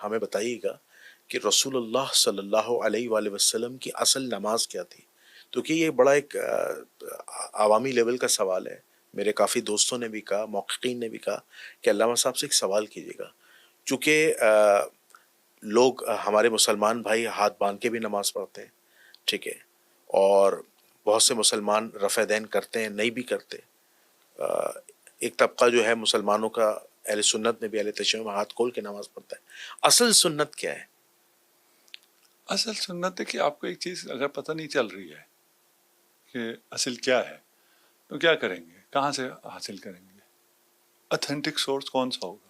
ہمیں بتائیے گا کہ رسول اللہ صلی اللہ علیہ وآلہ وسلم کی اصل نماز کیا تھی؟ تو کہ یہ بڑا ایک عوامی لیول کا سوال ہے. میرے کافی دوستوں نے بھی کہا، محققین نے بھی کہا کہ علامہ صاحب سے ایک سوال کیجیے گا. چونکہ لوگ ہمارے مسلمان بھائی ہاتھ باندھ کے بھی نماز پڑھتے ہیں، ٹھیک ہے، اور بہت سے مسلمان رفع دین کرتے ہیں، نہیں بھی کرتے. ایک طبقہ جو ہے مسلمانوں کا اہل سنت میں بھی، اہل تشیع میں ہاتھ کھول کے نماز پڑھتا ہے. اصل سنت کیا ہے؟ اصل سنت ہے کہ آپ کو ایک چیز اگر پتہ نہیں چل رہی ہے کہ اصل کیا ہے تو کیا کریں گے؟ کہاں سے حاصل کریں گے؟ اتھینٹک سورس کون سا ہوگا؟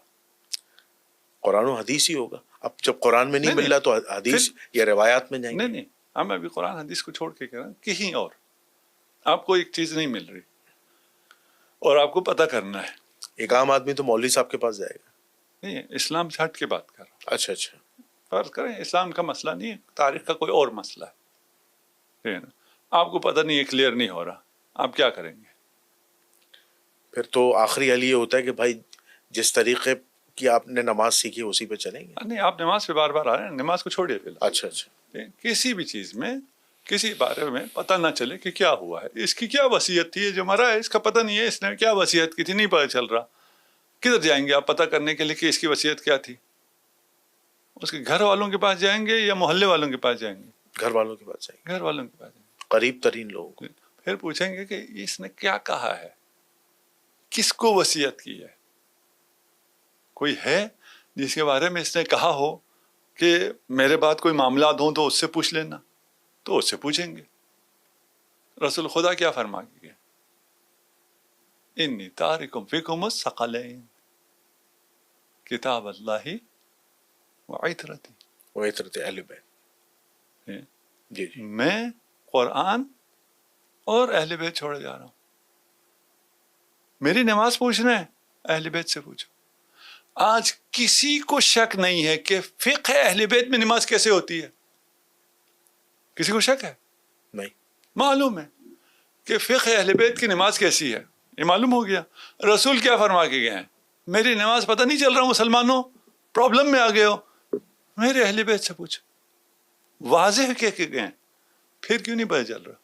قرآن و حدیث ہی ہوگا. اب جب قرآن میں نہیں مل رہا تو حدیث یا روایات میں جائیں گے. نہیں، ہم ابھی قرآن حدیث کو چھوڑ کے کہہ رہے ہیں کہیں اور آپ کو ایک چیز نہیں مل رہی اور آپ کو پتہ کرنا ہے. ایک عام آدمی تو مولوی صاحب کے پاس جائے گا. نہیں، اسلام سے ہٹ کے بات کر رہا ہوں. اچھا فرض کریں اسلام کا مسئلہ نہیں ہے، تاریخ کا کوئی اور مسئلہ ہے، آپ کو پتہ نہیں ہے، کلیئر نہیں ہو رہا، آپ کیا کریں گے؟ پھر تو آخری حل یہ ہوتا ہے کہ بھائی جس طریقے کی آپ نے نماز سیکھی اسی پہ چلیں گے. نہیں، آپ نماز پہ بار بار آ رہے ہیں، نماز کو چھوڑیے پھر. اچھا کسی بھی چیز میں کسی بارے میں پتہ نہ چلے کہ کیا ہوا ہے، اس کی کیا وصیت تھی، جو مرا ہے اس کا پتہ نہیں ہے اس نے کیا وصیت کی تھی، نہیں پتہ چل رہا. کدھر جائیں گے آپ پتہ کرنے کے لیے کہ اس کی وصیت کیا تھی؟ اس کے گھر والوں کے پاس جائیں گے یا محلے والوں کے پاس جائیں گے؟ گھر والوں کے پاس جائیں گے، گھر والوں کے پاس جائیں گے، قریب ترین لوگوں کو. پھر پوچھیں گے کہ اس نے کیا کہا ہے، کس کو وصیت کی ہے. کوئی ہے جس کے بارے میں اس نے کہا ہو کہ میرے بعد کوئی معاملات ہوں تو اس سے پوچھ لینا، تو اس سے پوچھیں گے. رسول خدا کیا فرما گئے؟ انی تارکم فیکم الثقلین کتاب اللہ وعطرتی. وعطرت اہل بیت. جی میں قرآن اور اہل بیت چھوڑے جا رہا ہوں. میری نماز پوچھنا ہے، اہل بیت سے پوچھو. آج کسی کو شک نہیں ہے کہ فقہ اہل بیت میں نماز کیسے ہوتی ہے. کسی کو شک ہے؟ نہیں. معلوم ہے کہ فقہ اہل بیت کی نماز کیسی ہے، یہ معلوم ہو گیا. رسول کیا فرما کے گئے ہیں؟ میری نماز پتہ نہیں چل رہا مسلمانوں، پرابلم میں آ گئے ہو، میرے اہل بیت سے پوچھو. واضح کہہ کے گئے، پھر کیوں نہیں پتہ چل رہا؟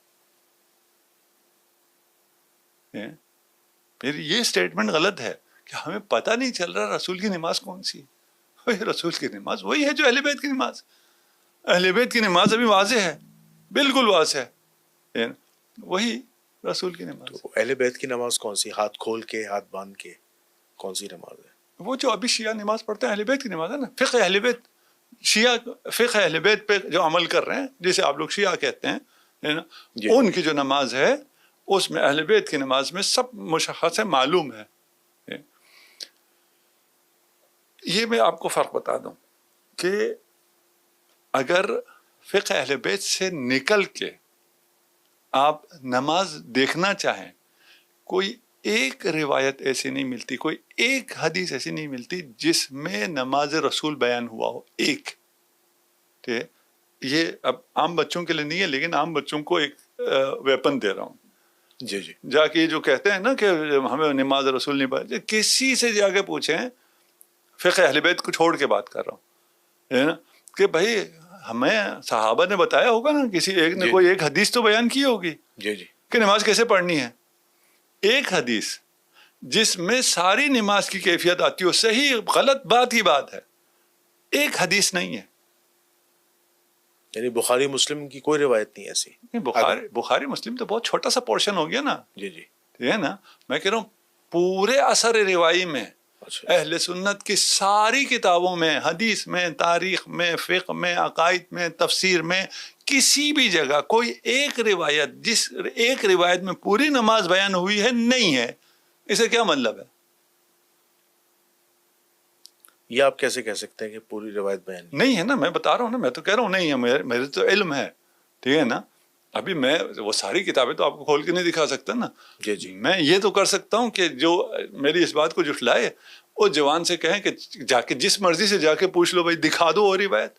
پھر یہ سٹیٹمنٹ غلط ہے کہ ہمیں پتہ نہیں چل رہا رسول کی نماز کون سی ہے. رسول کی نماز وہی ہے جو اہل بیت کی نماز. اہل بیت کی نماز ابھی واضح ہے، بالکل واضح ہے، وہی رسول کی نماز. تو اہل بیت کی نماز کون سی؟ ہاتھ کھول کے، ہاتھ باندھ کے، کون سی نماز ہے؟ وہ جو ابھی شیعہ نماز پڑھتے ہیں اہل بیت کی نماز ہے نا. فقہ اہل بیت، شیعہ فقہ اہل بیت پہ جو عمل کر رہے ہیں، جسے آپ لوگ شیعہ کہتے ہیں نا، ان کی جو نماز ہے اس میں اہل بیت کی نماز میں سب مشخص ہے، معلوم ہے. یہ میں آپ کو فرق بتا دوں کہ اگر فقہ اہل بیت سے نکل کے آپ نماز دیکھنا چاہیں، کوئی ایک روایت ایسی نہیں ملتی، کوئی ایک حدیث ایسی نہیں ملتی جس میں نماز رسول بیان ہوا ہو. ایک یہ اب عام بچوں کے لیے نہیں ہے، لیکن عام بچوں کو ایک ویپن دے رہا ہوں. جی جا کے جو کہتے ہیں نا کہ ہمیں نماز رسول نہیں پڑھی، کسی سے جا کے پوچھیں، فقہ اہل بیت کو چھوڑ کے بات کر رہا ہوں، ہے نا، کہ بھائی ہمیں صحابہ نے بتایا ہوگا نا، کسی ایک نے کوئی ایک حدیث تو بیان کی ہوگی کہ نماز کیسے پڑھنی ہے. ایک حدیث جس میں ساری نماز کی کیفیت آتی ہو، صحیح غلط بات ہی بات ہے، ایک حدیث نہیں ہے. یعنی بخاری مسلم کی کوئی روایت نہیں ایسی؟ بخاری مسلم تو بہت چھوٹا سا پورشن ہو گیا نا. جی ٹھیک ہے نا. میں کہہ رہا ہوں پورے اثر روائی میں اہل سنت کی ساری کتابوں میں، حدیث میں، تاریخ میں، فقہ میں، عقائد میں، تفسیر میں، کسی بھی جگہ کوئی ایک روایت، جس ایک روایت میں پوری نماز بیان ہوئی ہے، نہیں ہے. اسے کیا مطلب ہے؟ یہ آپ کیسے کہہ سکتے ہیں کہ پوری روایت بیان نہیں ہے نا. میں بتا رہا ہوں نا، میں تو کہہ رہا ہوں نہیں ہے، میرے تو علم ہے. ٹھیک ہے نا. ابھی میں وہ ساری کتابیں تو آپ کو کھول کے نہیں دکھا سکتا نا. جی میں یہ تو کر سکتا ہوں کہ جو میری اس بات کو جھٹلائے وہ جوان سے کہیں کہ جا کے جس مرضی سے جا کے پوچھ لو، بھائی دکھا دو وہ روایت،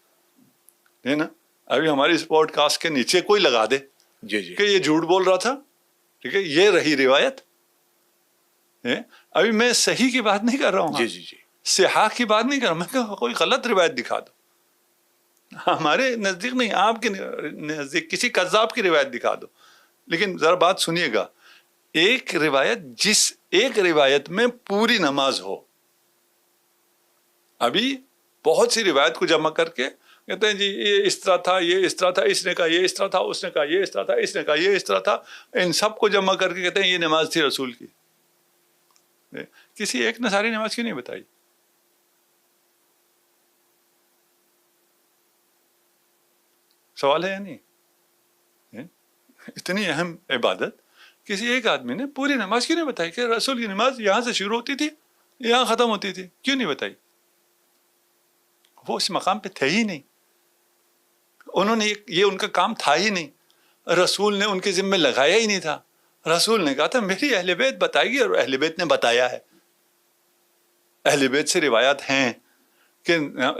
ہے نا. ابھی ہماری اس پوڈ کاسٹ کے نیچے کوئی لگا دے کہ یہ جھوٹ بول رہا تھا، ٹھیک ہے، یہ رہی روایت. ابھی میں صحیح کی بات نہیں کر رہا ہوں. جی صحاح کی بات نہیں کر رہا، میں کہا کوئی غلط روایت دکھا دو. ہمارے نزدیک نہیں، آپ کے نزدیک کسی قذاب کی روایت دکھا دو. لیکن ذرا بات سنیے گا، ایک روایت، جس ایک روایت میں پوری نماز ہو. ابھی بہت سی روایت کو جمع کر کے کہتے ہیں جی یہ اس طرح تھا، یہ اس طرح تھا، اس نے کہا یہ اس طرح تھا، اس نے کہا یہ اس طرح تھا، اس نے کہا یہ اس طرح تھا. ان سب کو جمع کر کے کہتے ہیں یہ نماز تھی رسول کی. کسی ایک نے ساری نماز کیوں نہیں بتائی؟ سوال ہے یا نہیں؟ اتنی اہم عبادت کسی ایک آدمی نے پوری نماز کیوں نہیں بتائی کہ رسول کی نماز یہاں سے شروع ہوتی تھی یہاں ختم ہوتی تھی؟ کیوں نہیں بتائی؟ وہ اس مقام پہ تھے ہی نہیں، انہوں نے یہ ان کا کام تھا ہی نہیں، رسول نے ان کے ذمہ لگایا ہی نہیں تھا. رسول نے کہا تھا میری اہل بیت بتائے گی، اور اہل بیت نے بتایا ہے. اہل بیت سے روایات ہیں کہ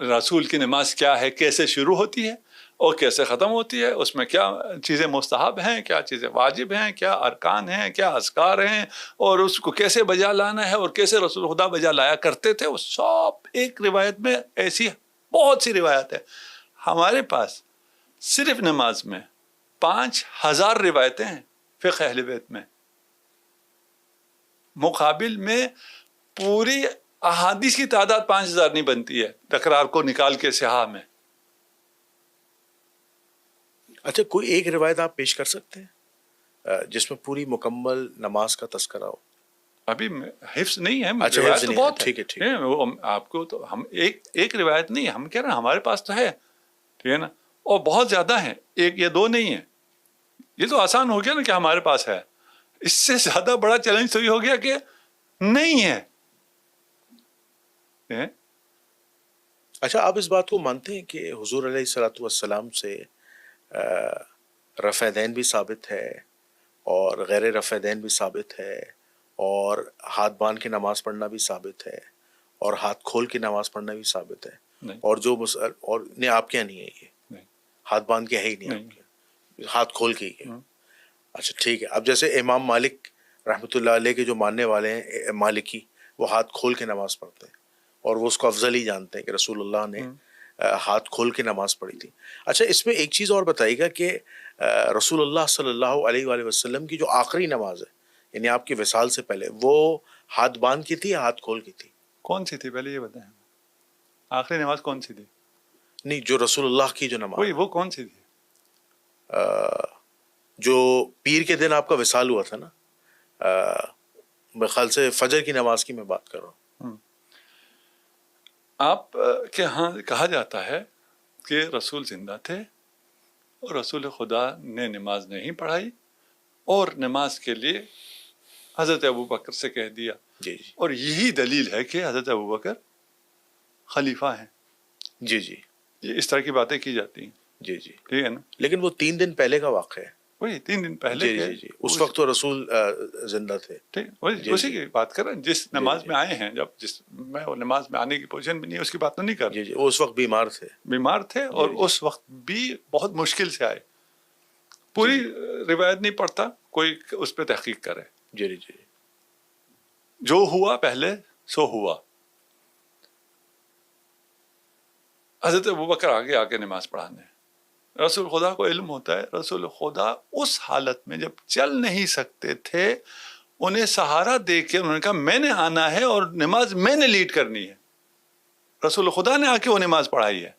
رسول کی نماز کیا ہے، کیسے شروع ہوتی ہے اور کیسے ختم ہوتی ہے، اس میں کیا چیزیں مستحب ہیں، کیا چیزیں واجب ہیں، کیا ارکان ہیں، کیا اذکار ہیں، اور اس کو کیسے بجا لانا ہے، اور کیسے رسول خدا بجا لایا کرتے تھے. وہ سب ایک روایت میں ایسی بہت سی روایت ہے. ہمارے پاس صرف نماز میں 5000 روایتیں ہیں فقہ اہل بیت میں، مقابل میں پوری احادیث کی تعداد 5000 نہیں بنتی ہے تکرار کو نکال کے صحاح میں. اچھا کوئی ایک روایت آپ پیش کر سکتے ہیں جس میں پوری مکمل نماز کا تذکرہ ہو؟ ابھی حفظ نہیں ہے، اچھا روایت حفظ تو نہیں ہے، بہت ٹھیک ہے ٹھیک ہے. وہ آپ کو تو ہم ایک روایت نہیں ہے، ہم کہہ رہے ہیں ہمارے پاس تو ہے، ٹھیک ہے نا، اور بہت زیادہ ہیں، ایک یا دو نہیں ہیں. یہ تو آسان ہو گیا نا کہ ہمارے پاس ہے. اس سے زیادہ بڑا چیلنج تو یہ ہو گیا کہ نہیں ہے. اچھا آپ اس بات کو مانتے ہیں کہ حضور علیہ الصلوۃ والسلام سے رفع دین بھی ثابت ہے اور غیر رفع دین بھی ثابت ہے، اور ہاتھ باندھ کے نماز پڑھنا بھی ثابت ہے، اور ہاتھ کھول کے نماز پڑھنا بھی ثابت ہے، نہیں اور جو اور نہیں آپ کیا نہیں ہے یہ نہیں ہاتھ باندھ کے ہے ہی نہیں نہیں. آپ کے، ہاتھ کھول کے ہی ہے. اچھا ٹھیک ہے. اب جیسے امام مالک رحمۃ اللہ علیہ کے جو ماننے والے ہیں مالکی، وہ ہاتھ کھول کے نماز پڑھتے ہیں اور وہ اس کو افضل ہی جانتے ہیں کہ رسول اللہ نے ہاتھ کھول کے نماز پڑھی تھی. اچھا اس میں ایک چیز اور بتائیے گا کہ رسول اللہ صلی اللہ علیہ وآلہ وسلم کی جو آخری نماز ہے، یعنی آپ کی وصال سے پہلے، وہ ہاتھ باندھ کی تھی یا ہاتھ کھول کی تھی؟ کون سی تھی پہلے یہ بتائیں، آخری نماز کون سی تھی؟ نہیں جو رسول اللہ کی جو نماز، وہ کون سی تھی؟ جو پیر کے دن آپ کا وصال ہوا تھا نا، میرے خیال سے فجر کی نماز کی میں بات کر رہا ہوں. آپ کے ہاں کہا جاتا ہے کہ رسول زندہ تھے اور رسول خدا نے نماز نہیں پڑھائی، اور نماز کے لیے حضرت ابوبکر سے کہہ دیا. جی جی اور یہی دلیل ہے کہ حضرت ابوبکر خلیفہ ہیں. جی جی یہ اس طرح کی باتیں کی جاتی ہیں، جی جی ٹھیک ہے نا. لیکن وہ 3 دن پہلے کا واقعہ ہے. وہی 3 دن پہلے جی کے، جی جی اس وقت تو رسول زندہ تھے. جی اسی جی کی بات کر رہے ہیں جس نماز جی میں آئے ہیں. جس میں وہ نماز میں آنے کی پوزیشن بھی نہیں ہے اس کی بات تو نہیں کر رہا. جی جی وہ اس وقت بیمار تھے. بیمار تھے اور جی جی اس وقت بھی بہت مشکل سے آئے. پوری روایت نہیں پڑھتا، کوئی اس پہ تحقیق کرے. جی جی جی جو ہوا پہلے سو ہوا. حضرت ابوبکر آگے آ کے نماز پڑھانے. رسول خدا کو علم ہوتا ہے، رسول خدا اس حالت میں جب چل نہیں سکتے تھے، انہیں سہارا دے کے انہوں نے کہا میں نے آنا ہے اور نماز میں نے لیڈ کرنی ہے. رسول خدا نے آ کے وہ نماز پڑھائی ہے.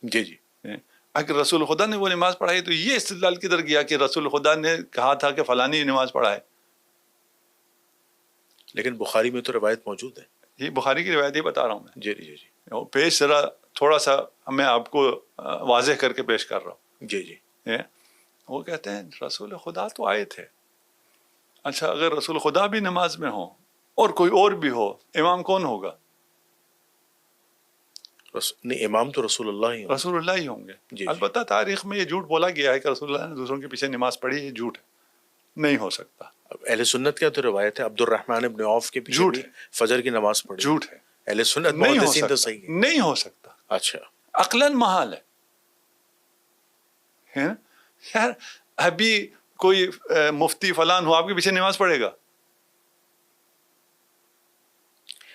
جی جی اگر رسول خدا نے وہ نماز پڑھائی تو یہ استدلال کدھر گیا کہ رسول خدا نے کہا تھا کہ فلانی نماز پڑھائے. لیکن بخاری میں تو روایت موجود ہے. یہ بخاری کی روایت ہی بتا رہا ہوں میں. جی جی جی پیش ذرا تھوڑا سا میں آپ کو واضح کر کے پیش کر رہا ہوں. جی جی وہ کہتے ہیں رسول خدا تو آئے تھے. اچھا اگر رسول خدا بھی نماز میں ہو اور کوئی اور بھی ہو، امام کون ہوگا؟ نہیں امام تو رسول اللہ ہی رسول اللہ ہی ہوں گے. جی البتہ تاریخ میں یہ جھوٹ بولا گیا ہے کہ رسول اللہ نے دوسروں کے پیچھے نماز پڑھی. یہ جھوٹ ہے، نہیں ہو سکتا. اہل سنت کا تو روایت ہے عبد الرحمن ابن عوف کے پیچھے بھی فجر کی نماز پڑھی. جھوٹ ہے، اہل سنت نہیں ہو محدثین تو سکتا، صحیح ہے. نہیں ہو سکتا. اچھا عقلاً محال ہے نا. یار ابھی کوئی مفتی فلان ہو آپ کے پیچھے نماز پڑھے گا؟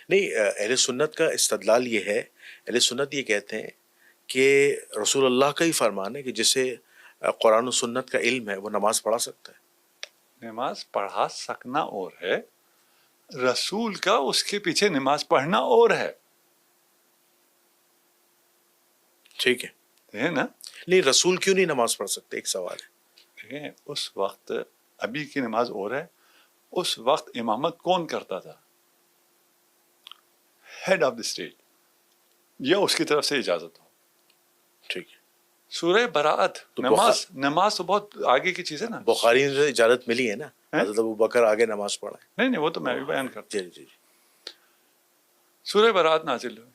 نہیں، اہل سنت کا استدلال یہ ہے، اہل سنت یہ کہتے ہیں کہ رسول اللہ کا ہی فرمان ہے کہ جسے قرآن و سنت کا علم ہے وہ نماز پڑھا سکتا ہے۔ نماز پڑھا سکنا اور ہے، رسول کا اس کے پیچھے نماز پڑھنا اور ہے، ٹھیک ہے نا؟ نہیں، رسول کیوں نہیں نماز پڑھ سکتے؟ ایک سوال ہے۔ دیکھیں اس وقت ابھی کی نماز اور ہے، اس وقت امامت کون کرتا تھا؟ ہیڈ آف دی اسٹیٹ، یا اس کی طرف سے اجازت ہو۔ ٹھیک ہے، سورہ براءت، تو نماز تو بہت آگے کی چیز ہے نا۔ بخاری سے اجازت ملی ہے نا، ہیں؟ حضرت ابو بکر آگے نماز پڑھائے۔ نہیں وہ تو میں بھی بیان کرتا ہوں۔ جی جی جی، سورہ براءت نازل ہوئی،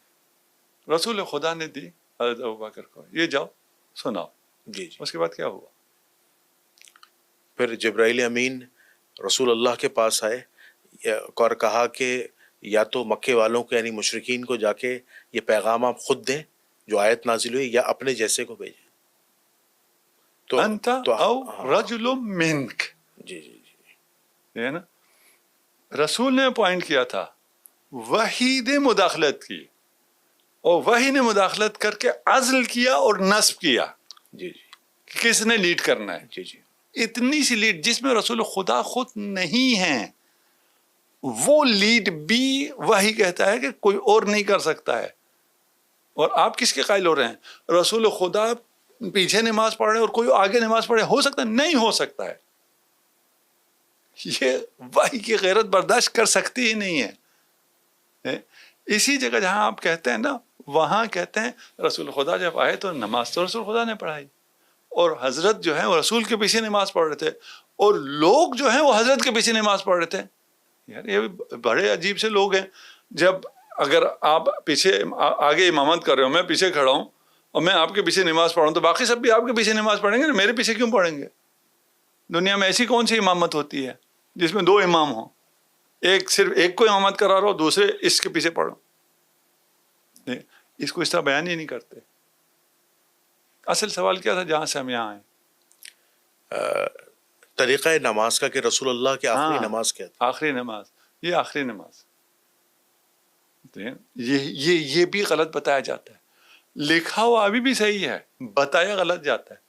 رسول خدا نے دی حضرت ابوبکر کو، یہ جاؤ سناؤ۔ جی جی، اس کے بعد کیا ہوا؟ پھر جبرائیل امین رسول اللہ کے پاس آئے اور کہا کہ یا تو مکے والوں کو یعنی مشرکین کو جا کے یہ پیغام آپ خود دیں جو آیت نازل ہوئی، یا اپنے جیسے کو بھیجیں۔ انت او رجل منک، جی جی جی، ہے نا؟ رسول نے پوائنٹ کیا تھا، وحی نے مداخلت کی، اور وحی نے مداخلت کر کے عزل کیا اور نصب کیا جی جی کہ کس نے لیڈ کرنا ہے۔ جی جی، اتنی سی لیڈ جس میں رسول خدا خود نہیں ہیں، وہ لیڈ بھی وحی کہتا ہے کہ کوئی اور نہیں کر سکتا ہے۔ اور آپ کس کے قائل ہو رہے ہیں؟ رسول خدا پیچھے نماز پڑھ رہے اور کوئی آگے نماز پڑھے، ہو سکتا ہے؟ نہیں ہو سکتا ہے۔ یہ وحی کی غیرت برداشت کر سکتی ہی نہیں ہے۔ اسی جگہ جہاں آپ کہتے ہیں نا، وہاں کہتے ہیں رسول خدا جب آئے تو نماز تو رسول خدا نے پڑھائی، اور حضرت جو ہے وہ رسول کے پیچھے نماز پڑھ رہے تھے، اور لوگ جو ہیں وہ حضرت کے پیچھے نماز پڑھ رہے تھے۔ یار یہ بڑے عجیب سے لوگ ہیں۔ جب اگر آپ پیچھے آگے امامت کر رہے ہو، میں پیچھے کھڑا ہوں اور میں آپ کے پیچھے نماز پڑھوں، تو باقی سب بھی آپ کے پیچھے نماز پڑھیں گے، میرے پیچھے کیوں پڑھیں گے؟ دنیا میں ایسی کون سی امامت ہوتی ہے جس میں دو امام ہوں؟ ایک صرف ایک کو امامت کرا رہا ہو، دوسرے اس کے پیچھے پڑھو۔ اس کو اس طرح بیان ہی نہیں کرتے۔ اصل سوال کیا تھا جہاں سے ہم یہاں آئے؟ طریقہ نماز کا کہ رسول اللہ کی آخری نماز کیا تھی؟ آخری نماز، یہ آخری نماز، یہ بھی غلط بتایا جاتا ہے۔ لکھا ہوا ابھی بھی صحیح ہے، بتایا غلط جاتا ہے۔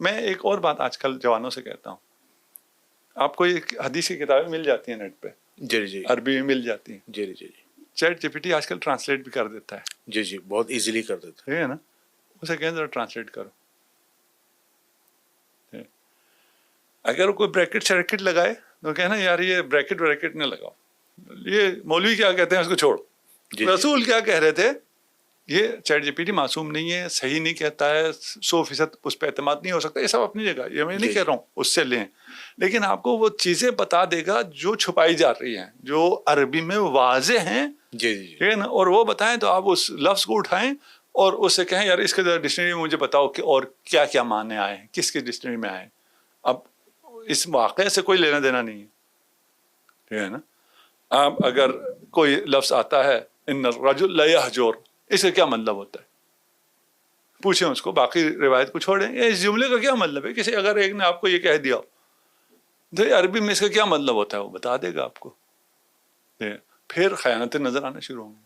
میں ایک اور بات آج کل جوانوں سے کہتا ہوں، آپ کو یہ حدیث کی کتابیں مل جاتی ہیں نیٹ پہ، جی جی، عربی میں مل جاتی ہیں۔ جی جی جی، چیٹ جی پی ٹی آج کل ٹرانسلیٹ بھی کر دیتا ہے، جی جی، بہت ایزیلی کر دیتا ٹھیک ہے نا؟ اسے کہیں ذرا ٹرانسلیٹ کرو۔ اگر کوئی بریکٹ شریکٹ لگائے تو کہنا یار یہ بریکٹ وریکٹ نہ لگاؤ، یہ مولوی کیا کہتے ہیں اس کو چھوڑ۔ جی، رسول کیا کہہ رہے تھے؟ یہ چیٹ جی پی ٹی معصوم نہیں ہے، صحیح نہیں کہتا ہے، 100% اس پہ اعتماد نہیں ہو سکتا، یہ سب اپنی جگہ، یہ میں نہیں کہہ رہا ہوں اس سے لیں، لیکن آپ کو وہ چیزیں بتا دے گا جو چھپائی جا رہی ہیں، جو عربی میں واضح ہیں، جی جی ٹھیک ہے نا؟ اور وہ بتائیں تو آپ اس لفظ کو اٹھائیں اور اس سے کہیں یار اس کے ڈکشنری میں مجھے بتاؤ کہ اور کیا کیا معنی آئے ہیں، کس کے ڈکشنری میں آئے۔ اب اس واقعے سے کوئی لینا دینا نہیں ہے، ٹھیک ہے نا؟ آپ اگر کوئی لفظ آتا ہے ان الرجل لا یہجر، اس کا کیا مطلب ہوتا ہے؟ پوچھیں اس کو، باقی روایت کو چھوڑیں، اس جملے کا کیا مطلب ہے؟ کسی اگر ایک نے آپ کو یہ کہہ دیا تو عربی میں اس کا کیا مطلب ہوتا ہے وہ بتا دے گا آپ کو۔ پھر خیانتیں نظر آنا شروع ہوں گی۔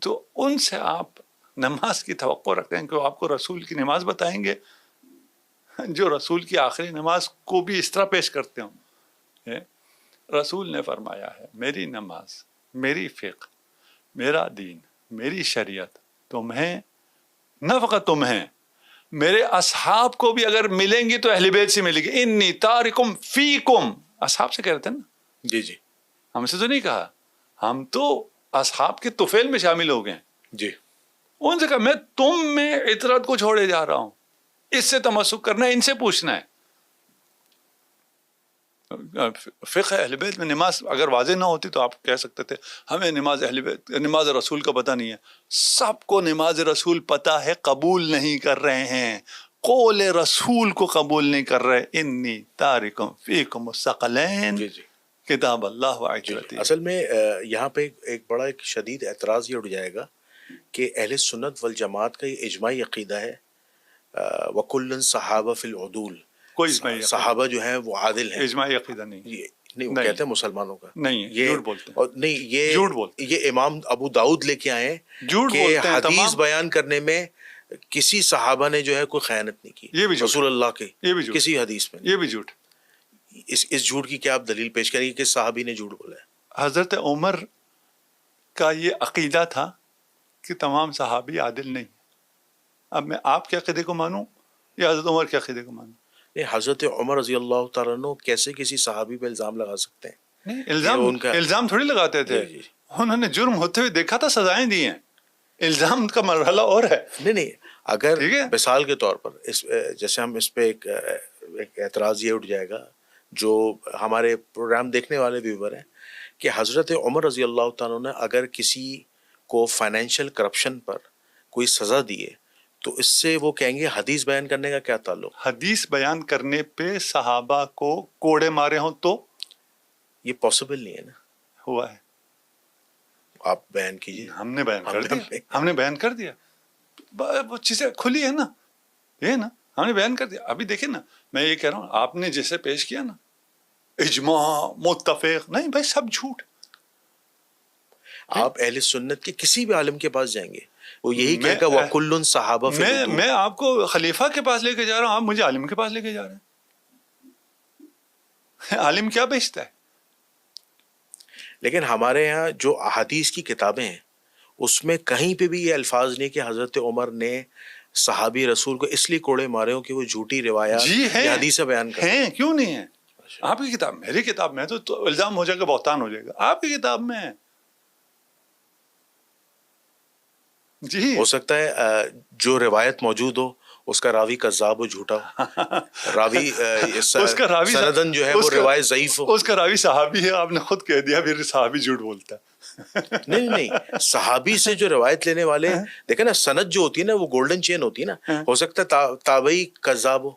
تو ان سے آپ نماز کی توقع رکھتے ہیں کہ وہ آپ کو رسول کی نماز بتائیں گے، جو رسول کی آخری نماز کو بھی اس طرح پیش کرتے ہوں۔ رسول نے فرمایا ہے میری نماز، میری فقہ، میرا دین، میری شریعت تمہیں، نہ فقط تمہیں، میرے اصحاب کو بھی اگر ملیں گی تو اہل بیت سے ملے گی۔ انی تارکم فیکم، اصحاب سے کہہ رہے تھے نا، جی جی ہم سے تو نہیں کہا، ہم تو اصحاب کے طفیل میں شامل ہو گئے۔ جی، ان سے کہا میں تم میں عطرت کو چھوڑے جا رہا ہوں، اس سے تمسک کرنا ہے، ان سے پوچھنا ہے۔ فقہ اہل بیت میں نماز اگر واضح نہ ہوتی تو آپ کہہ سکتے تھے ہمیں نماز اہل بیت، نماز رسول کا پتہ نہیں ہے۔ سب کو نماز رسول پتہ ہے، قبول نہیں کر رہے ہیں، قول رسول کو قبول نہیں کر رہے۔ انی تارکم فیکم الثقلین جی جی کتاب اللہ و جی، عترتی۔ اصل میں یہاں پہ ایک بڑا ایک شدید اعتراض یہ اٹھ جائے گا کہ اہل سنت والجماعت کا یہ اجماعی عقیدہ ہے وَكُلٌّ صحابہ فی العدول، کوئی اجماعی صحابہ جو ہیں وہ عادل ہیں۔ اجماعی عقیدہ نہیں، نہیں وہ کہتے ہیں مسلمانوں کا نہیں ہے، یہ جھوٹ بولتے ہیں، اور نہیں جھوٹ بولتے یہ امام ابو داؤد لے کے آئے ہیں جھوٹ کہ بولتے ہیں حدیث تمام، بیان کرنے میں کسی صحابہ نے جو ہے کوئی خیانت نہیں کی یہ بھی جھوٹ، رسول اللہ کے یہ بھی جھوٹ، کسی حدیث میں یہ بھی جھوٹ. اس جھوٹ کی کیا آپ دلیل پیش کریں گے کہ صحابی نے جھوٹ بولا ہے؟ حضرت عمر کا یہ عقیدہ تھا کہ تمام صحابی عادل نہیں. اب میں آپ کے عقیدے کو مانوں یا حضرت عمر کے عقیدے کو مانوں؟ نہیں حضرت عمر رضی اللہ تعالیٰ عنہ کیسے کسی صحابی پہ الزام لگا سکتے ہیں؟ نہیں، یہ ان کا الزام تھوڑی لگاتے تھے، جی. انہوں نے جرم ہوتے ہوئے دیکھا تھا، سزائیں دی ہیں، الزام کا مرحلہ اور ہے. نہیں اگر ٹھیک ہے، مثال کے طور پر جیسے ہم اس پہ ایک اعتراض یہ اٹھ جائے گا جو ہمارے پروگرام دیکھنے والے ویور ہیں کہ حضرت عمر رضی اللہ تعالیٰ نے اگر کسی کو فائنینشیل کرپشن پر کوئی سزا دیے تو اس سے وہ کہیں گے حدیث بیان کرنے کا کیا تعلق؟ حدیث بیان کرنے پہ صحابہ کو کوڑے مارے ہوں تو یہ پاسبل نہیں ہے نا. ہوا ہے، آپ بیان کیجیے. ہم نے بیان کر دیا، ہم نے بیان کر دیا، وہ چیزیں کھلی ہے نا، یہ نا ہم نے بیان کر دیا. ابھی دیکھیں نا، میں یہ کہہ رہا ہوں آپ نے جیسے پیش کیا نا اجماع متفق، نہیں بھائی سب جھوٹ. آپ اہل سنت کے کسی بھی عالم کے پاس جائیں گے وہ یہی کہے گا وَكُلٌّ صحابہ فی الوجود. میں آپ کو خلیفہ کے پاس لے کے جا رہا ہوں، آپ مجھے عالم کے پاس لے کے جا رہے ہیں. عالم کیا بیچتا ہے؟ لیکن ہمارے ہاں جو احادیث کی کتابیں ہیں اس میں کہیں پہ بھی یہ الفاظ نہیں کہ حضرت عمر نے صحابی رسول کو اس لیے کوڑے مارے ہوں کہ وہ جھوٹی روایات جی ہیں، یا حدیث بیان کرتے ہیں، کیوں نہیں ہے؟ آپ کی کتاب، میری کتاب میں تو الزام ہو جائے گا، بہتان ہو جائے گا. آپ کی کتاب میں ہے. جی ہو سکتا ہے جو روایت موجود ہو اس کا راوی کذاب ہو، جھوٹا ہو، راوی اس کا راوی سندن جو ہے وہ روایت ضعیف ہو. اس کا راوی صحابی ہے، آپ نے خود کہہ دیا پھر صحابی جھوٹ بولتا ہے. نہیں صحابی سے جو روایت لینے والے دیکھیں نا، سند جو ہوتی ہے نا وہ گولڈن چین ہوتی ہے نا. ہو سکتا ہے تابعی کذاب ہو،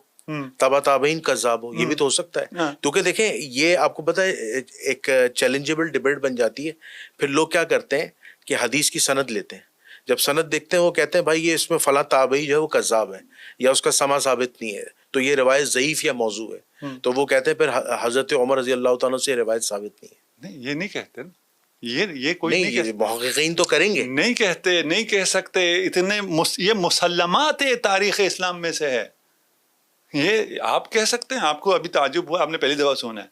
تبا تابعین کذاب ہو، یہ بھی تو ہو سکتا ہے. کیونکہ دیکھیں یہ آپ کو پتہ ہے ایک چیلنجیبل ڈیبیٹ بن جاتی ہے. پھر لوگ کیا کرتے ہیں کہ حدیث کی سند لیتے ہیں، جب سند دیکھتے ہیں وہ کہتے ہیں بھائی یہ اس میں فلاں تابعی جو ہے وہ کذاب ہے یا اس کا سما ثابت نہیں ہے تو یہ روایت ضعیف یا موضوع ہے. تو وہ کہتے ہیں پھر حضرت عمر رضی اللہ تعالیٰ سے یہ روایت ثابت نہیں ہے. نہیں یہ نہیں کہتے نا، یہ کوئی نہیں نہیں محققین تو کریں گے، نہیں کہتے، نہیں کہہ سکتے. اتنے یہ مسلمات تاریخ اسلام میں سے ہے. یہ آپ کہہ سکتے ہیں، آپ کو ابھی تعجب ہوا، آپ نے پہلی دفعہ سنا ہے،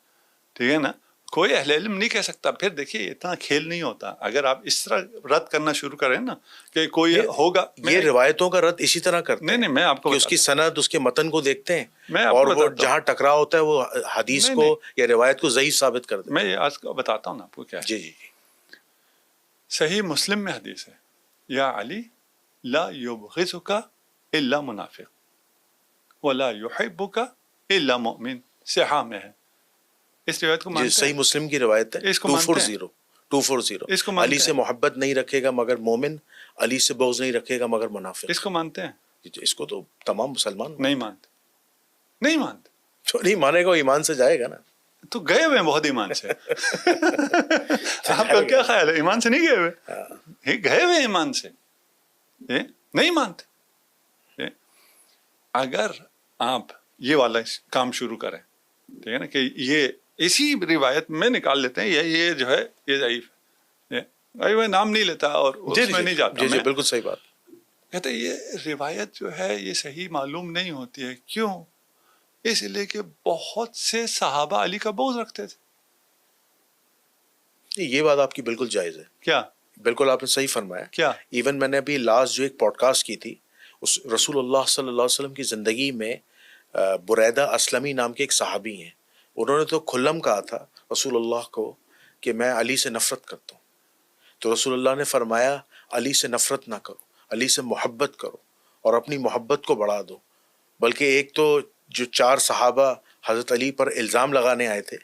ٹھیک ہے نا. کوئی اہل علم نہیں کہہ سکتا. پھر دیکھیے اتنا کھیل نہیں ہوتا. اگر آپ اس طرح رد کرنا شروع کریں نا کہ کوئی ہوگا، یہ روایتوں کا رد اسی طرح کرتے ہیں. نہیں میں آپ کو اس کی سند، اس کے متن کو دیکھتے ہیں میں آپ اور کو وہ جہاں ٹکراؤ ہوتا ہے وہ حدیث کو یا روایت کو ضعیف ثابت کر دیتے ہیں. میں یہ آج بتاتا ہوں نا آپ کو کیا ہے. جی صحیح مسلم میں حدیث ہے، یا علی لا یبغضک الا منافق ولا یحبک الا مؤمن. صحاح میں ہے. اس روایت کو مانتے ہیں؟ صحیح مسلم کی روایت ہے 240 علی سے محبت نہیں رکھے گا مگر مومن، علی سے بغض نہیں رکھے گا مگر منافق. اس کو مانتے ہیں؟ اس کو تو تمام مسلمان نہیں مانتے. نہیں مانتے. جو نہیں مانے گا وہ ایمان سے جائے گا نا. تو گئے ہوئے بہت ایمان سے. آپ کا کیا خیال ہے؟ ایمان سے نہیں گئے ہوئے؟ گئے ہوئے ایمان سے نہیں مانتے. اگر آپ یہ والا کام شروع کریں، ٹھیک ہے نا، کہ یہ اسی روایت میں نکال لیتے ہیں یہ جو ہے یہ ضعیف ہے، میں نام نہیں لیتا اور اس میں نہیں جاتا. جی بالکل صحیح بات. کہتے ہیں یہ روایت جو ہے یہ صحیح معلوم نہیں ہوتی ہے. کیوں؟ اس لیے کہ بہت سے صحابہ علی کا بغض رکھتے تھے. یہ بات آپ کی بالکل جائز ہے. کیا؟ بالکل آپ نے صحیح فرمایا. کیا؟ ایون میں نے ابھی لاسٹ جو ایک پوڈ کاسٹ کی تھی اس رسول اللہ صلی اللہ علیہ وسلم کی زندگی میں بریدہ اسلمی نام کے ایک صحابی ہیں، انہوں نے تو کھلم کہا تھا رسول اللہ کو کہ میں علی سے نفرت کرتا ہوں. تو رسول اللہ نے فرمایا علی سے نفرت نہ کرو، علی سے محبت کرو اور اپنی محبت کو بڑھا دو. بلکہ ایک تو جو 4 صحابہ حضرت علی پر الزام لگانے آئے تھے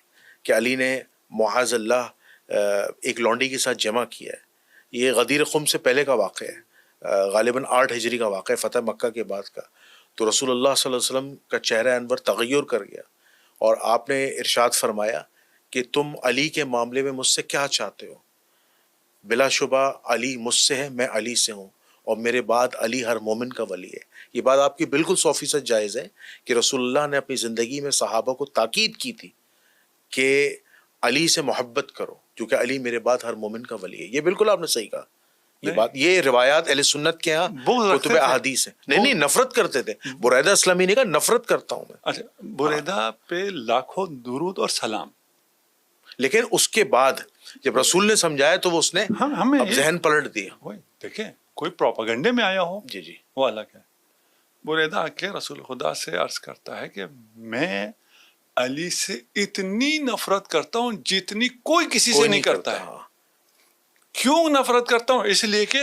کہ علی نے معاذ اللہ ایک لونڈی کے ساتھ جمع کیا ہے، یہ غدیر خم سے پہلے کا واقعہ ہے، غالباً 8 ہجری کا واقعہ ہے، فتح مکہ کے بعد کا. تو رسول اللہ صلی اللہ علیہ وسلم کا چہرہ انور تغیر کر گیا اور آپ نے ارشاد فرمایا کہ تم علی کے معاملے میں مجھ سے کیا چاہتے ہو؟ بلا شبہ علی مجھ سے ہے، میں علی سے ہوں اور میرے بعد علی ہر مومن کا ولی ہے. یہ بات آپ کی بالکل 100% جائز ہے کہ رسول اللہ نے اپنی زندگی میں صحابہ کو تاکید کی تھی کہ علی سے محبت کرو کیونکہ علی میرے بعد ہر مومن کا ولی ہے. یہ بالکل آپ نے صحیح کہا. یہ بات، یہ روایات اہل سنت کے ہاں کتب احادیث ہیں. نہیں نفرت کرتے تھے. بریدہ اسلامی نے کہا نفرت کرتا ہوں میں. اچھا، بریدہ پہ لاکھوں درود اور سلام، لیکن اس کے بعد جب رسول نے سمجھایا تو وہ اس نے ہمیں اب ذہن پلٹ دیا. وہی دیکھیں، کوئی پروپیگنڈے میں آیا ہو جی جی وہ الگ ہے. بریدہ آ کے رسول خدا سے عرض کرتا ہے کہ میں علی سے اتنی نفرت کرتا ہوں جتنی کوئی کسی سے نہیں کرتا ہے. کیوں نفرت کرتا ہوں؟ اس لیے کہ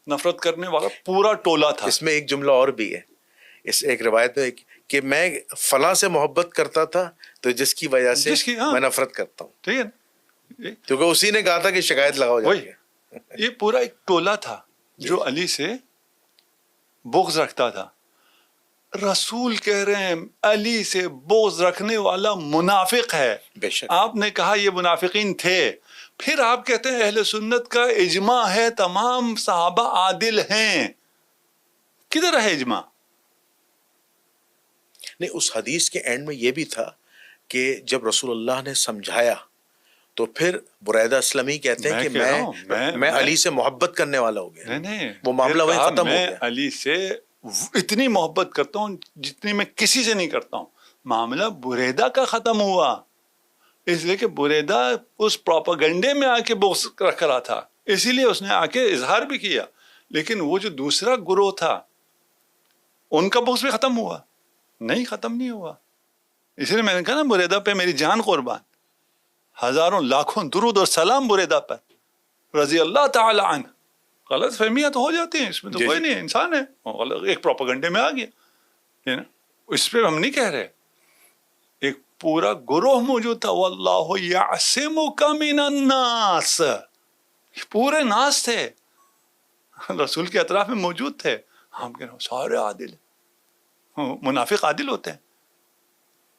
نفرت کرنے والا پورا ٹولہ تھا. اس میں ایک جملہ اور بھی ہے، اس ایک روایت میں کہ میں فلاں سے محبت کرتا تھا تو جس کی وجہ سے میں نفرت کرتا ہوں. ٹھیک ہے نا، کیونکہ اسی نے کہا تھا کہ شکایت لگاؤ جا کے. یہ پورا ایک ٹولہ تھا جو علی سے بغض رکھتا تھا. رسول کہہ رہے ہیں علی سے بغض رکھنے والا منافق ہے. بے شک. آپ نے کہا یہ منافقین تھے، پھر آپ کہتے ہیں اہل سنت کا اجماع ہے تمام صحابہ عادل ہیں. کدھر ہے اجماع؟ نہیں، اس حدیث کے اینڈ میں یہ بھی تھا کہ جب رسول اللہ نے سمجھایا تو پھر بریدہ اسلمی کہتے ہیں کہ میں علی سے محبت کرنے والا ہو گیا. نہیں، وہ معاملہ وہی ختم ہو میں گیا. علی سے اتنی محبت کرتا ہوں جتنی میں کسی سے نہیں کرتا ہوں. معاملہ بریدہ کا ختم ہوا اس لیے کہ بریدہ اس پروپیگنڈے میں آ کے بغض رکھ رہا تھا، اسی لیے اس نے آ کے اظہار بھی کیا. لیکن وہ جو دوسرا گروہ تھا ان کا بغض بھی ختم ہوا؟ نہیں، ختم نہیں ہوا. اسی لیے میں نے کہا نا بریدہ پہ میری جان قربان، ہزاروں لاکھوں درود اور سلام بریدہ پر رضی اللہ تعالی عنہ. غلط فہمیاں تو ہو جاتی ہیں، اس میں تو کوئی نہیں، انسان ہے، ایک پروپیگنڈے میں آ گیا. اس پہ ہم نہیں کہہ رہے. ایک پورا گروہ موجود تھا، واللہ یعصمک من الناس، پورے ناس تھے رسول کے اطراف میں موجود تھے. ہم کہہ رہے ہیں سارے عادل ہیں. منافق عادل ہوتے ہیں؟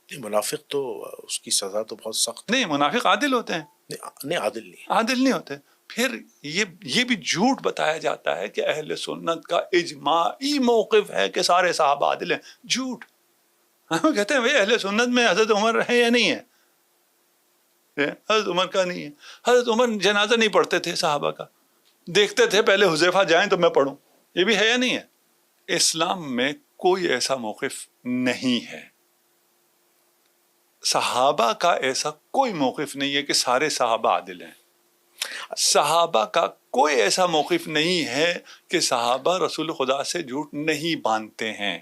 منافق تو اس کی سزا تو بہت سخت. نہیں، منافق عادل ہوتے ہیں؟ نہیں، عادل نہیں، عادل نہیں ہوتے. پھر یہ بھی جھوٹ بتایا جاتا ہے کہ اہل سنت کا اجماعی موقف ہے کہ سارے صحابہ عادل ہیں. جھوٹ. ہم کہتے ہیں بھائی اہل سنت میں حضرت عمر ہے یا نہیں ہے؟ حضرت عمر کا نہیں ہے. حضرت عمر جنازہ نہیں پڑھتے تھے صحابہ کا، دیکھتے تھے پہلے حذیفہ جائیں تو میں پڑھوں. یہ بھی ہے یا نہیں ہے؟ اسلام میں کوئی ایسا موقف نہیں ہے. صحابہ کا ایسا کوئی موقف نہیں ہے کہ سارے صحابہ عادل ہیں. صحابہ کا کوئی ایسا موقف نہیں ہے کہ صحابہ رسول خدا سے جھوٹ نہیں باندھتے ہیں.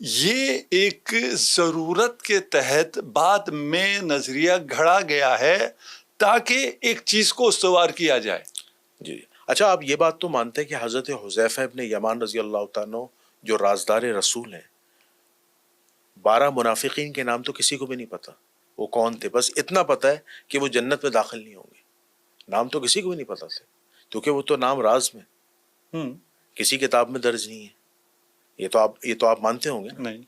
یہ ایک ضرورت کے تحت بعد میں نظریہ گھڑا گیا ہے تاکہ ایک چیز کو استوار کیا جائے. جی. اچھا، آپ یہ بات تو مانتے ہیں کہ حضرت حذیفہ ابن یمان رضی اللہ تعالیٰ عنہ جو رازدار رسول ہیں، 12 منافقین کے نام تو کسی کو بھی نہیں پتا وہ کون تھے. بس اتنا پتا ہے کہ وہ جنت میں داخل نہیں ہوں گے. نام تو کسی کو بھی نہیں پتا تھے کیونکہ وہ تو نام راز میں کسی کتاب میں درج نہیں ہے. یہ تو آپ مانتے ہوں گے نا؟ نہیں،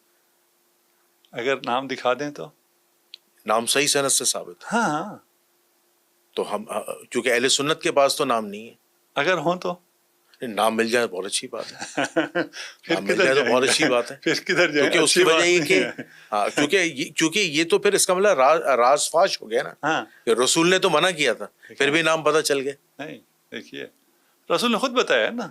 اگر نام دکھا دیں تو نام صحیح سند سے ثابت ہے. ہاں، تو ہم چونکہ اہل سنت کے پاس تو نام نہیں ہے. اگر ہوں تو نام مل جائے بہت اچھی بات ہے. پھر نام مل جائے تو بہت اچھی بات ہے. پھر کدھر جائیں؟ کیونکہ اس کی وجہ یہ کہ کیونکہ یہ تو پھر اس کا مطلب راز فاش ہو گیا نا. رسول نے تو منع کیا تھا، پھر بھی نام پتہ چل گئے. نہیں، دیکھیے رسول نے خود بتایا نا.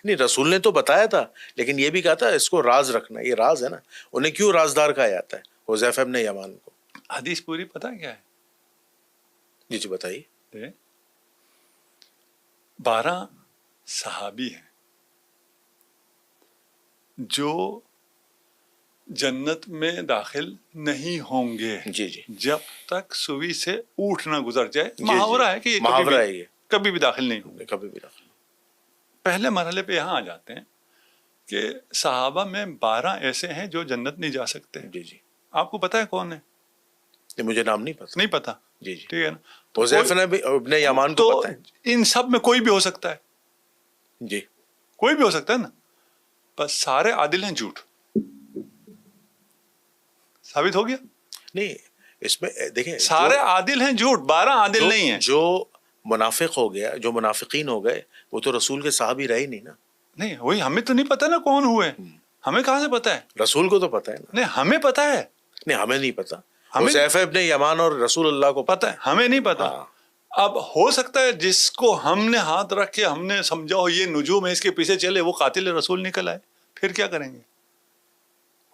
نہیں، رسول نے تو بتایا تھا لیکن یہ بھی کہا تھا اس کو راز رکھنا، یہ راز ہے نا. انہیں کیوں رازدار کہا جاتا ہے حذیفہ ابن یمان کو؟ حدیث پوری پتہ کیا ہے؟ جی جی بتائیے. 12 صحابی ہیں جو جنت میں داخل نہیں ہوں گے جی جی جب تک سوئی سے اونٹ نہ گزر جائے. محاورہ ہے کہ یہ کبھی بھی داخل نہیں ہوں گے. کبھی بھی داخل. پہلے مرحلے پہ یہاں آ جاتے ہیں کہ صحابہ میں 12 ایسے ہیں جو جنت نہیں جا سکتے. جی جی. آپ کو پتا ہے کون ہے؟ مجھے نام نہیں پتا. نہیں پتا. جی جی. ٹھیک ہے نا. حذیفہ ابن یمان کو پتا ہے. ان سب میں کوئی بھی ہو سکتا ہے. جی، کوئی بھی ہو سکتا ہے نا. بس سارے عادل ہیں. جھوٹ ثابت ہو گیا. نہیں، اس میں دیکھیں سارے عادل ہیں. جھوٹ 12 عادل نہیں ہیں. جو منافق ہو گیا، جو منافقین ہو گئے، وہ تو رسول کے صحابی رہے نہیں نا. نہیں، وہی ہمیں تو نہیں پتا نا کون ہوئے. ہمیں کہاں سے پتا ہے؟ رسول کو تو پتا ہے نا. نہیں، ہمیں پتا ہے. نہیں، ہمیں نہیں پتا. ہمیں حذیفہ ابن یمان اور رسول اللہ کو پتہ ہے، ہمیں نہیں پتا. اب ہو سکتا ہے جس کو ہم نے ہاتھ رکھ کے ہم نے سمجھا ہو یہ نجوم ہے اس کے پیچھے چلے، وہ قاتل رسول نکل آئے، پھر کیا کریں گے؟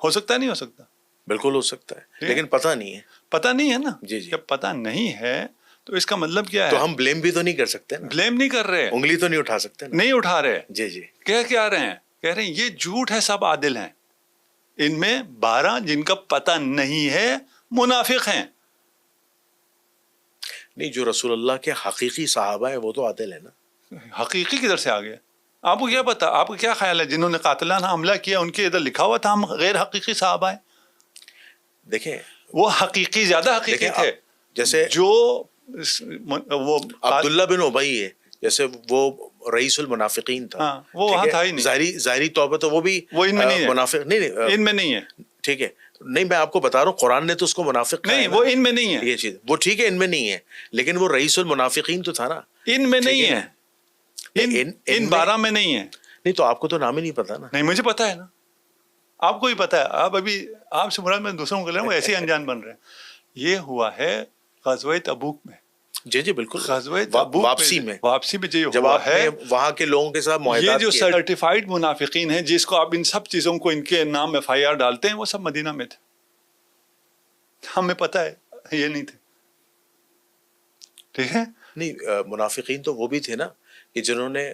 ہو سکتا ہے نہیں ہو سکتا؟ بالکل ہو سکتا ہے، لیکن پتہ نہیں ہے. پتہ نہیں ہے نا. جی جی. جب پتہ نہیں ہے تو اس کا مطلب کیا ہے؟ تو ہم بلیم بھی تو نہیں کر سکتے نا، بلیم نہیں کر رہے، انگلی تو نہیں اٹھا سکتے نا. نہیں اٹھا رہے. جی جی. کہہ کیا رہے ہیں؟ کہہ رہے ہیں یہ جھوٹ ہے، سب عادل ہیں، ان میں 12 جن کا پتہ نہیں ہے منافق ہیں. نہیں، جو رسول اللہ کے حقیقی صحابہ ہیں وہ تو عادل ہیں نا. حقیقی کدھر سے آ گیا؟ آپ کو کیا پتا؟ آپ کو کیا خیال ہے جنہوں نے قاتلانہ حملہ کیا ان کے ادھر لکھا ہوا تھا ہم غیر حقیقی صحابہ ہیں؟ دیکھیں وہ حقیقی زیادہ حقیقی تھے. جیسے جو وہ عبداللہ بن ابی ہے، جیسے وہ رئیس المنافقین تھا، ہاں، وہ وہاں تھا ہی نہیں. ظاہری طور پہ تو وہ بھی وہ ان میں نہیں ہے، منافق نہیں، ان میں نہیں ہے. ٹھیک ہے. نہیں، میں آپ کو بتا رہا ہوں قرآن نے تو اس کو منافق کہا نہیں، ہے نا. وہ ان میں نہیں ہے. یہ چیز وہ ٹھیک ہے ان میں نہیں ہے، لیکن وہ رئیس المنافقین تو تھا نا. ان میں نہیں ہے، ان 12 میں نہیں ہے. نہیں تو آپ کو تو نام ہی نہیں پتا نا. نہیں، مجھے پتا ہے نا، آپ کو بھی پتا ہے. آپ ابھی آپ سے مراد میں دوسروں کو لے رہا ہوں، ایسے ہی انجان بن رہے ہیں. یہ ہوا ہے غزوہ تبوک میں. جی جی بالکل. غزوہ تبوک واپسی میں جو جب ہوا آپ ہے نے وہاں کے لوگوں کے ساتھ یہ معاہدات جو کیے. سرٹیفائیڈ منافقین ہیں جس کو آپ ان سب چیزوں کو ان کے نام FIR ڈالتے ہیں، وہ سب مدینہ میں تھے. ہمیں پتا ہے یہ نہیں تھے. ٹھیک ہے. نہیں، منافقین تو وہ بھی تھے نا کہ جنہوں نے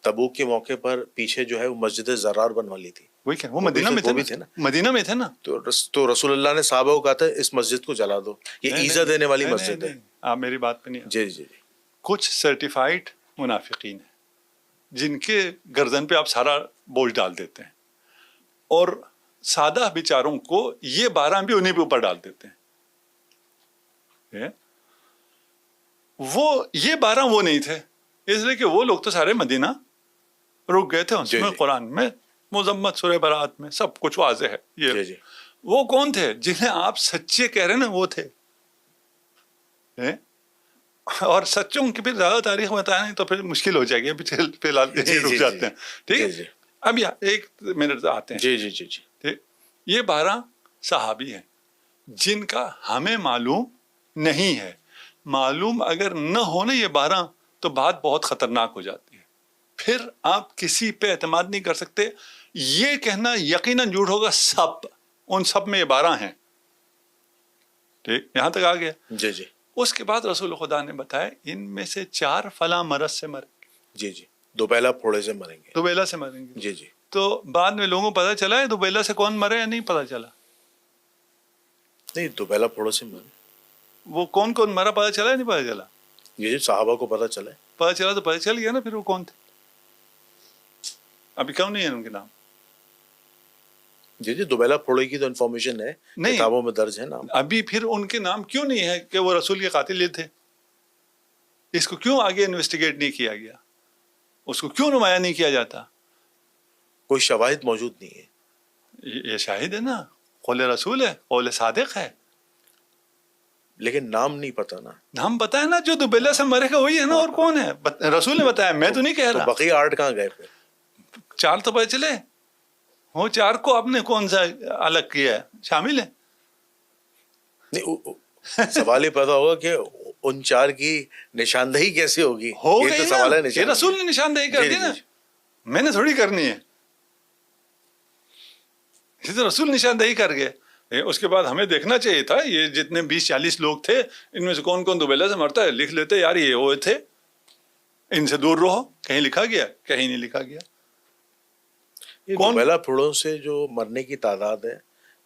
تبوک کے موقع پر پیچھے جو ہے وہ مسجد زرار بنوا لی تھی. وہی کیا، وہ مدینہ میں تھے نا. مدینہ میں تھے نا. تو رسول اللہ نے صحابہ کو کہا تھا اس مسجد کو جلا دو، یہ ایزا دینے والی مسجد ہے. آپ میری بات پہ نہیں. جی جی. کچھ سرٹیفائیڈ منافقین ہیں جن کے گردن پہ آپ سارا بوجھ ڈال دیتے ہیں، اور سادہ بیچاروں کو یہ 12 بھی انہیں پہ اوپر ڈال دیتے ہیں. وہ یہ 12 وہ نہیں تھے، اس لیے کہ وہ لوگ تو سارے مدینہ رک گئے تھے. اس میں قرآن میں مذمت سورہ برات میں سب کچھ واضح ہے. یہ وہ کون تھے جنہیں آپ سچے کہہ رہے ہیں نا، وہ تھے. اور سچوں کی پھر زیادہ تاریخ بتایا نہیں تو پھر مشکل ہو جائے گی. ابھی فی الحال رک جاتے ہیں. ٹھیک ہے. اب ایک منٹ آتے ہیں. جی جی جی جی. یہ 12 صحابی ہیں جن کا ہمیں معلوم نہیں ہے. معلوم اگر نہ ہونا یہ 12 تو بات بہت خطرناک ہو جاتی ہے. پھر آپ کسی پہ اعتماد نہیں کر سکتے. یہ کہنا یقیناً جھوٹ ہوگا سب، ان سب میں یہ 12 ہیں. ٹھیک، یہاں تک آ گیا. جی جی. اس کے بعد رسول خدا نے بتایا ان میں سے 4 فلاں مرض سے مریں گے. جی جی. دوبیلا پھوڑے سے مریں گے. دوبیلا سے مریں گے. جی جی. تو بعد میں لوگوں کو پتا چلا ہے دوبیلا سے کون مرے یا نہیں پتا چلا؟ نہیں، دوبیلا پھوڑے سے مرے. وہ کون کون مرا پتا چلا ہے نہیں پتا چلا؟ یہ صحابہ کو پتا چلا ہے. پتا چلا تو پتا چل گیا نا. پھر وہ کون تھے؟ ابھی کیوں نہیں ہے ان کے نام؟ جی جی. دوبیلا پھوڑے کی تو انفارمیشن ہے، کتابوں میں درج ہے نام. ابھی پھر ان کے نام کیوں نہیں ہے کہ وہ رسول کے قاتل یہ تھے؟ اس کو کیوں آگے انویسٹیگیٹ نہیں کیا گیا؟ اس کو کیوں نمایاں نہیں کیا جاتا؟ کوئی شواہد موجود نہیں ہے. یہ شاہد ہے نا، قول رسول ہے، قول صادق ہے. لیکن نام نہیں پتا نا. نام پتا ہے نا، جو دوبیلا سے مرے گا وہی ہے نا. اور کون ہے؟ رسول نے بتایا، میں تو نہیں کہہ رہا. تو بقیہ 8 کہاں گئے پھر؟ 4 تو پتہ چلے. وہ 4 کو آپ نے کون سا الگ کیا ہے؟ شامل ہے. نہیں، سوال یہ پیدا ہوگا کہ ان 4 کی نشاندہی کیسے ہوگی؟ یہ تو سوال ہے. یہ رسول نے نشاندہی کر دی نا، میں نے تھوڑی کرنی ہے. یہ تو رسول نشاندہی کر گئے. اس کے بعد ہمیں دیکھنا چاہیے تھا یہ جتنے 20-40 لوگ تھے ان میں سے کون کون دوبیلا سے مرتا ہے. لکھ لیتے یار یہ وہ تھے، ان سے دور رہو. کہیں لکھا گیا؟ کہیں نہیں لکھا گیا. دوبیلا پھوڑوں سے جو مرنے کی تعداد ہے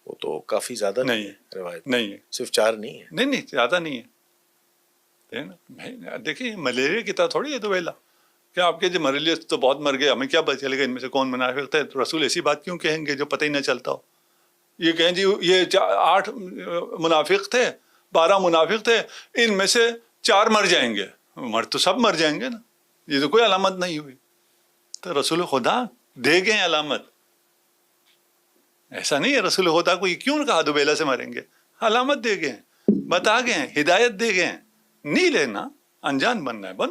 وہ تو کافی زیادہ نہیں ہے. روایت نہیں ہے، صرف 4 نہیں ہے. نہیں زیادہ نہیں ہے. دیکھیے ملیریا کی طرح تھوڑی ہے دوبیلا. کیا آپ کے جو ملیریا تو بہت مر گئے، ہمیں کیا پتہ چلے گا ان میں سے کون منافق ہے؟ تو رسول ایسی بات کیوں کہیں گے جو پتہ ہی نہ چلتا ہو؟ یہ کہیں جی یہ 8 منافق تھے، 12 منافق تھے، ان میں سے 4 مر جائیں گے. تو سب مر جائیں گے نا. یہ تو کوئی علامت نہیں ہوئی. تو رسول خدا دے گئے علامت. ایسا نہیں ہے رسول خدا کو یہ کیوں کہا دوبیلا سے مریں گے. علامت دے گئے، بتا گئے، ہدایت دے گئے. نہیں لینا، انجان بننا ہے بن.